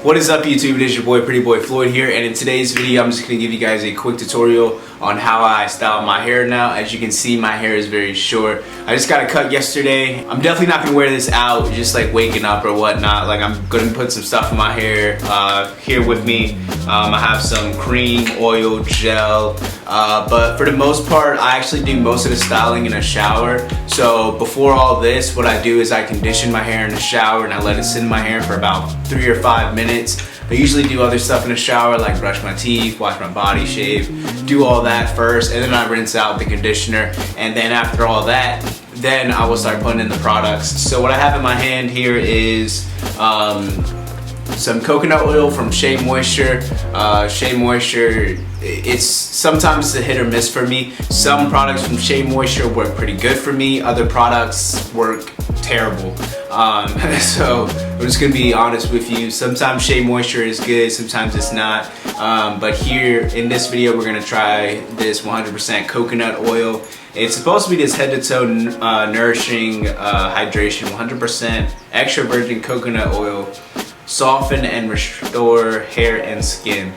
What is up, YouTube? It is your boy Pretty Boy Floyd here, and in today's video I'm just going to give you guys a quick tutorial on how I style my hair now. As you can see, my hair is very short. I just got a cut yesterday. I'm definitely not going to wear this out just like waking up or whatnot. Like, I'm going to put some stuff in my hair here with me. I have some cream, oil, gel, but for the most part I actually do most of the styling in a shower. So before all this, what I do is I condition my hair in the shower and I let it sit in my hair for about 3 or 5 minutes. I usually do other stuff in the shower, like brush my teeth, wash my body, shave, do all that first, and then I rinse out the conditioner, and then after all that, then I will start putting in the products. So what I have in my hand here is some coconut oil from Shea Moisture. Shea Moisture, it's sometimes a hit or miss for me. Some products from Shea Moisture work pretty good for me, other products work terrible. So I'm just gonna be honest with you. Sometimes Shea Moisture is good, sometimes it's not. But here in this video, we're gonna try this 100% coconut oil. It's supposed to be this head to toe nourishing hydration, 100% extra virgin coconut oil, soften and restore hair and skin.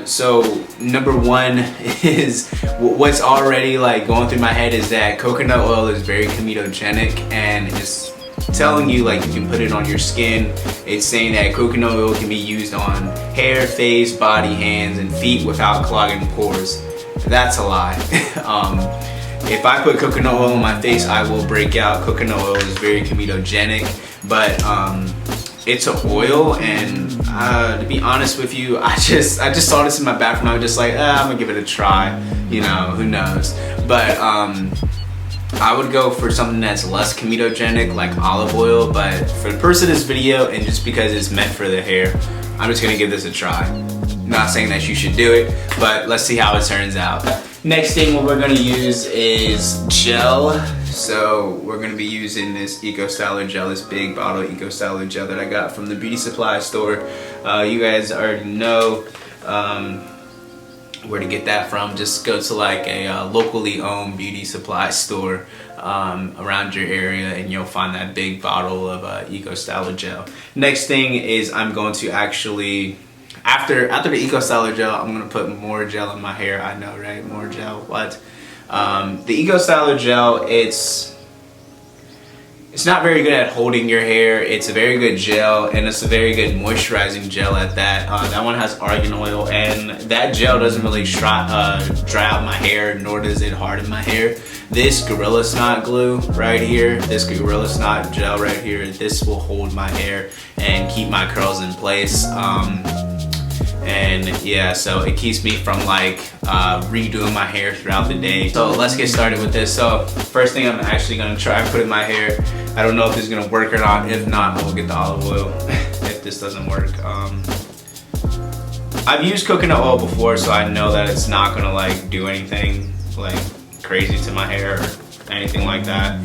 So number one is what's already like going through my head is that coconut oil is very comedogenic, and it's telling you like you can put it on your skin. It's saying that coconut oil can be used on hair, face, body, hands, and feet without clogging pores. That's a lie. If I put coconut oil on my face, I will break out. Coconut oil is very comedogenic, but it's an oil, and to be honest with you, I just saw this in my bathroom. I was just like, I'm gonna give it a try, you know, who knows. But I would go for something that's less comedogenic, like olive oil. But for the purpose of this video, and just because it's meant for the hair, I'm just gonna give this a try. Not saying that you should do it, but let's see how it turns out. Next thing what we're gonna use is gel. So we're gonna be using this Eco Styler gel, this big bottle Eco Styler gel that I got from the beauty supply store. You guys already know where to get that from. Just go to like a locally owned beauty supply store around your area, and you'll find that big bottle of Eco Styler gel. Next thing is I'm going to actually, after the Eco Styler gel, I'm gonna put more gel in my hair. I know, right? More gel, what? The Eco Styler gel, it's not very good at holding your hair. It's a very good gel, and it's a very good moisturizing gel at that. That one has argan oil, and that gel doesn't really dry out my hair, nor does it harden my hair. This Gorilla Snot glue right here, this Gorilla Snot gel right here, this will hold my hair and keep my curls in place. And yeah, so it keeps me from like redoing my hair throughout the day. So let's get started with this. So first thing I'm actually gonna try and put in my hair. I don't know if this is gonna work or not. If not, I will get the olive oil if this doesn't work. I've used coconut oil before, so I know that it's not gonna like do anything like crazy to my hair or anything like that.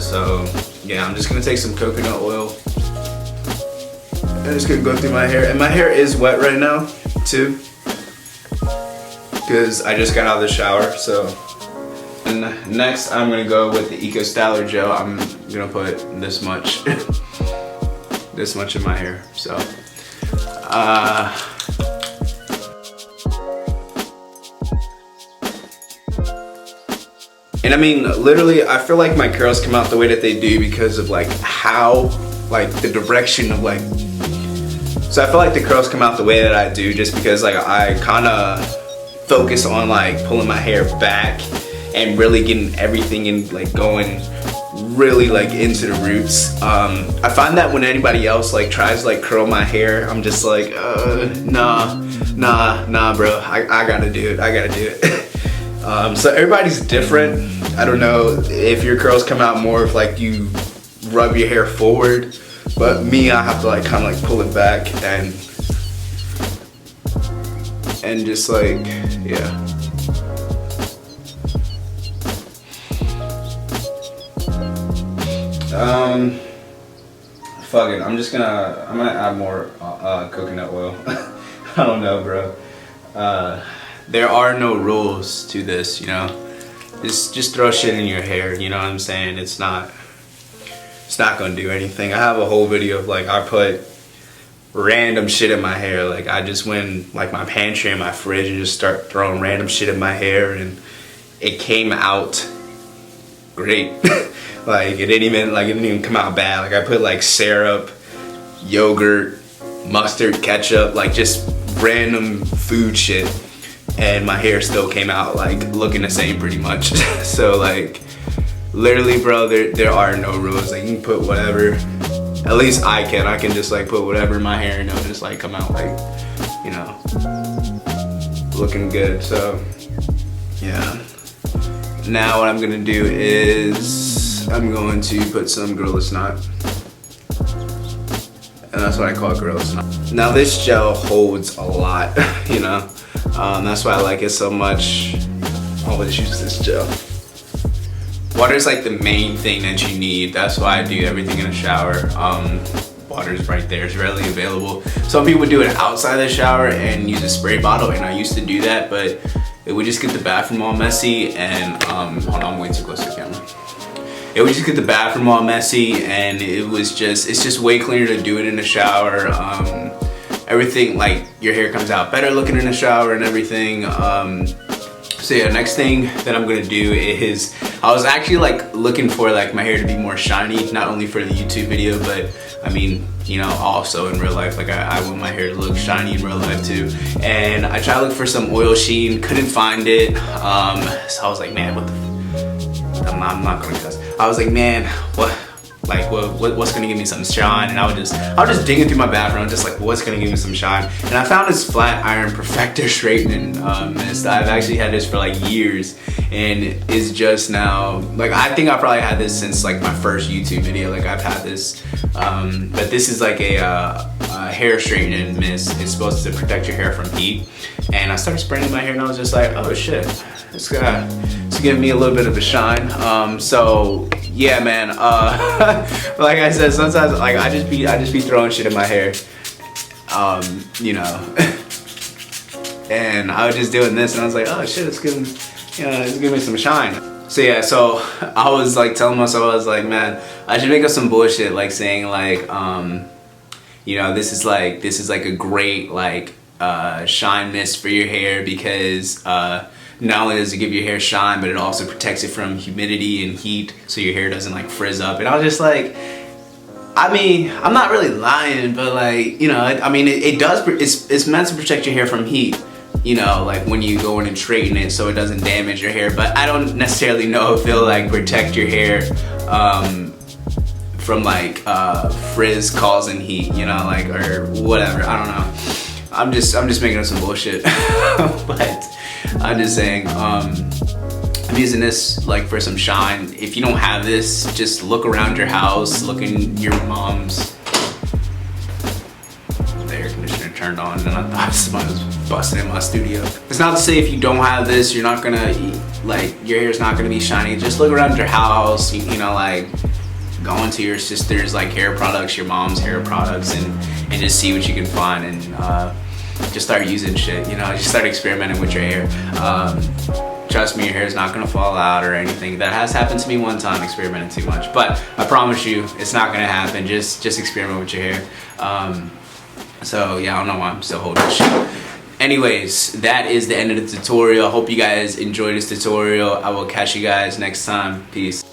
So yeah, I'm just gonna take some coconut oil. I'm just gonna go through my hair, and my hair is wet right now too, because I just got out of the shower. So, and next I'm gonna go with the Eco Styler gel. I'm gonna put this much, this much in my hair. So, and I mean, literally, I feel like my curls come out the way that they do because of like how, like the direction of like. So I feel like the curls come out the way that I do just because like I kind of focus on like pulling my hair back and really getting everything in, like going really like into the roots. I find that when anybody else like tries to like curl my hair, I'm just like, nah bro, I gotta do it. So everybody's different. I don't know if your curls come out more if like you rub your hair forward. But me, I have to like kind of like pull it back and just like, yeah. Fuck it, I'm gonna add more coconut oil. I don't know, bro. There are no rules to this, you know. Just throw shit in your hair, you know what I'm saying? It's not gonna do anything. I have a whole video of like I put random shit in my hair. Like I just went in, like my pantry and my fridge and just start throwing random shit in my hair, and it came out great. Like it didn't even come out bad. Like I put like syrup, yogurt, mustard, ketchup, like just random food shit, and my hair still came out like looking the same pretty much. So like literally, bro, there are no rules. Like you can put whatever. At least I can just like put whatever in my hair and it'll just like come out like, you know, looking good. So yeah. Now what I'm gonna do is I'm going to put some Gorilla Snot. And that's what I call Gorilla Snot. Now this gel holds a lot, you know. That's why I like it so much. I always use this gel. Water is like the main thing that you need. That's why I do everything in the shower. Water is right there. It's readily available. Some people do it outside the shower and use a spray bottle, and I used to do that, but it would just get the bathroom all messy. And hold on, I'm way too close to the camera. It would just get the bathroom all messy, and it's just way cleaner to do it in the shower. Everything, like your hair comes out better looking in the shower and everything. So yeah, next thing that I'm gonna do is, I was actually like looking for like my hair to be more shiny, not only for the YouTube video, but I mean, you know, also in real life. Like I want my hair to look shiny in real life too. And I tried to look for some oil sheen, couldn't find it. So I was like, man, what the, I'm not gonna cuss. I was like, man, what's gonna give me some shine? And I was just digging through my bathroom, just like, what's gonna give me some shine? And I found this flat iron perfector straightening mist. I've actually had this for like years, and it's just now, like, I think I probably had this since like my first YouTube video. Like I've had this, but this is like a hair straightening mist. It's supposed to protect your hair from heat. And I started spraying in my hair, and I was just like, oh shit, it's giving me a little bit of a shine. So yeah, man. Like I said, sometimes like I just be throwing shit in my hair, you know. And I was just doing this, and I was like, oh shit, it's giving me some shine. So yeah, so I was like telling myself, I was like, man, I should make up some bullshit, like saying like, you know, this is like a great like shine mist for your hair, because not only does it give your hair shine, but it also protects it from humidity and heat, so your hair doesn't like frizz up. And I was just like, I mean, I'm not really lying, but like, you know, I mean, it does, it's meant to protect your hair from heat, you know, like when you go in and straighten it so it doesn't damage your hair. But I don't necessarily know if it'll like protect your hair from like frizz causing heat, you know, like, or whatever. I don't know. I'm just making up some bullshit. But I'm just saying, I'm using this like for some shine. If you don't have this, just look around your house, look in your mom's. The air conditioner turned on, and I thought somebody was busting in my studio. It's not to say if you don't have this, you're not gonna, like, your hair's not gonna be shiny. Just look around your house, you know, like go into your sister's like hair products, your mom's hair products, and just see what you can find, and just start using shit, you know, just start experimenting with your hair. Trust me, your hair is not gonna fall out or anything. That has happened to me one time, experimenting too much, but I promise you it's not gonna happen. Just experiment with your hair. So yeah, I don't know why I'm still holding this shit. Anyways, that is the end of the tutorial. I hope you guys enjoyed this tutorial. I will catch you guys next time. Peace.